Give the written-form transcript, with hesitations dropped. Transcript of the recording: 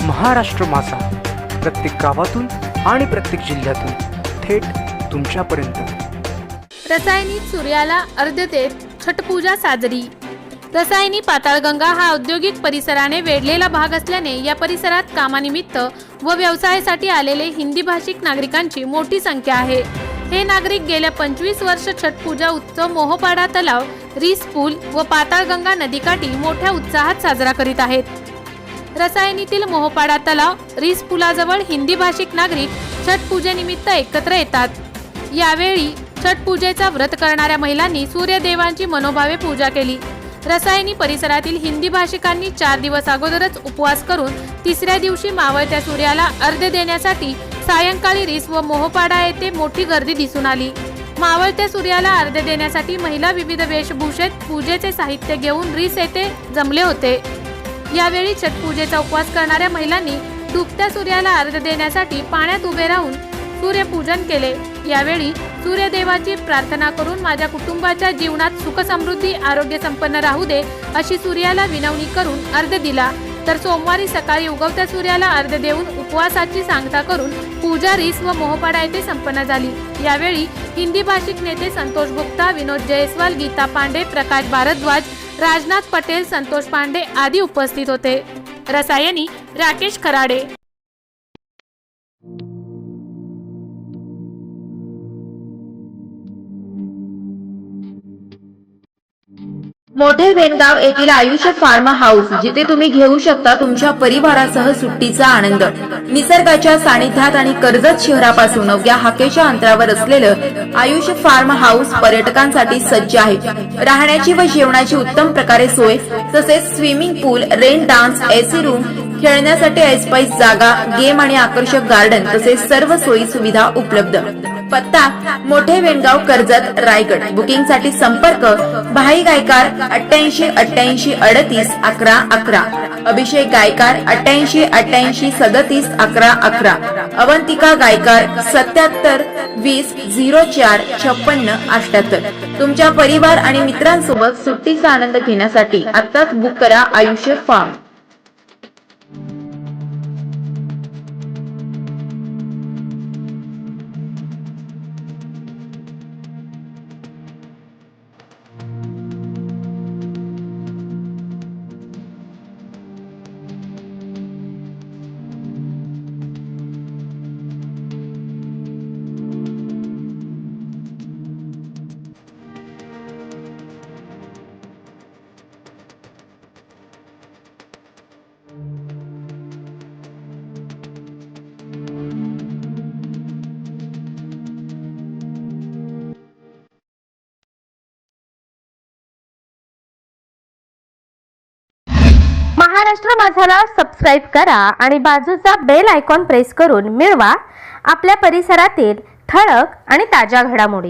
महाराष्ट्र माझा, प्रत्येक गावातून आणि प्रत्येक जिल्ह्यातून थेट तुमच्यापर्यंत। रसायनी सूर्याला अर्घ्य देत छठपूजा साजरी। रसायनी पाताळगंगा हा औद्योगिक परिसराने वेढलेला भाग असल्याने या परिसरात कामानिमित्त व व्यवसायासाठी आलेले हिंदी भाषिक नागरिकांची मोठी संख्या आहे। हे नागरिक गेल्या 25 वर्ष छठपूजा उत्सव मोहोपाडा तलाव, रिस पूल व पाताळगंगा नदीकाठी मोठ्या उत्साहात साजरा करीत आहेत। रसायनीतील मोहोपाडा तलाव, रिस पुलाजवळ हिंदी भाषिक नागरिक छठपूजेनिमित्त एकत्र येतात। यावेळी छठपूजेचा व्रत करणाऱ्या महिलांनी सूर्यदेवांची मनोभावे पूजा केली। रसायनी परिसरातील हिंदी भाषिकांनी 4 दिवस अगोदरच उपवास करून तिसऱ्या दिवशी मावळत्या सूर्याला अर्घ्य देण्यासाठी सायंकाळी रिस व मोहोपाडा येथे मोठी गर्दी दिसून आली। मावळत्या सूर्याला अर्घ्य देण्यासाठी महिला विविध वेशभूषेत पूजेचे साहित्य घेऊन रिस येथे जमले होते। यावेळी छठपूजेचा उपवास करणाऱ्या महिलांनी डुबत्या सूर्याला अर्घ्य देण्यासाठी पाण्यात उभे राहून सूर्यपूजन केले। यावेळी सूर्यदेवाची प्रार्थना करून माझ्या कुटुंबाच्या जीवनात सुख समृद्धी आरोग्य संपन्न राहू दे अशी सूर्याला विनवणी करून अर्घ्य दिला। तर सोमवारी सकाळी उगवत्या सूर्याला अर्घ्य देऊन उपवासाची सांगता करून पूजा रिस व मोहोपाडा येथे संपन्न झाली। यावेळी हिंदी भाषिक नेते संतोष गुप्ता, विनोद जयस्वाल, गीता पांडे, प्रकाश भारद्वाज, राजनाथ पटेल, संतोष पांडे आदी उपस्थित होते। रसायनी राकेश खराडे। मोठे वेणगाव येथील आयुष्य फार्म हाऊस, जिथे तुम्ही घेऊ शकता तुमच्या परिवारासह सुट्टीचा आनंद। निसर्गाच्या सानिध्यात आणि कर्जत शहरापासून अवघ्या हाकेच्या अंतरावर असलेलं आयुष्य फार्म हाऊस पर्यटकांसाठी सज्ज आहे। राहण्याची व जेवणाची उत्तम प्रकारे सोय, तसेच स्विमिंग पूल, रेन डान्स, एसी रूम, खेळण्यासाठी ऐसपैस जागा, गेम आणि आकर्षक गार्डन तसेच सर्व सोयी सुविधा उपलब्ध। पत्ता: मोठे वेणगाव, कर्जत, रायगड। बुकिंग साठी संपर्क: भाई गायकार 88 88 38 11 11, अभिषेक गायकार 88 88 37 11 11, अवंतिका गायकार 77 20 04 56 78। तुमच्या परिवार आणि मित्रांसोबत सुट्टीचा आनंद घेण्यासाठी आत्ताच बुक करा आयुष्य फार्म। महाराष्ट्र माझाला सबस्क्राइब करा आणि बाजूचा बेल आयकॉन प्रेस करून मिळवा आपल्या परिसरातील ठळक आणि ताज्या घडामोडी।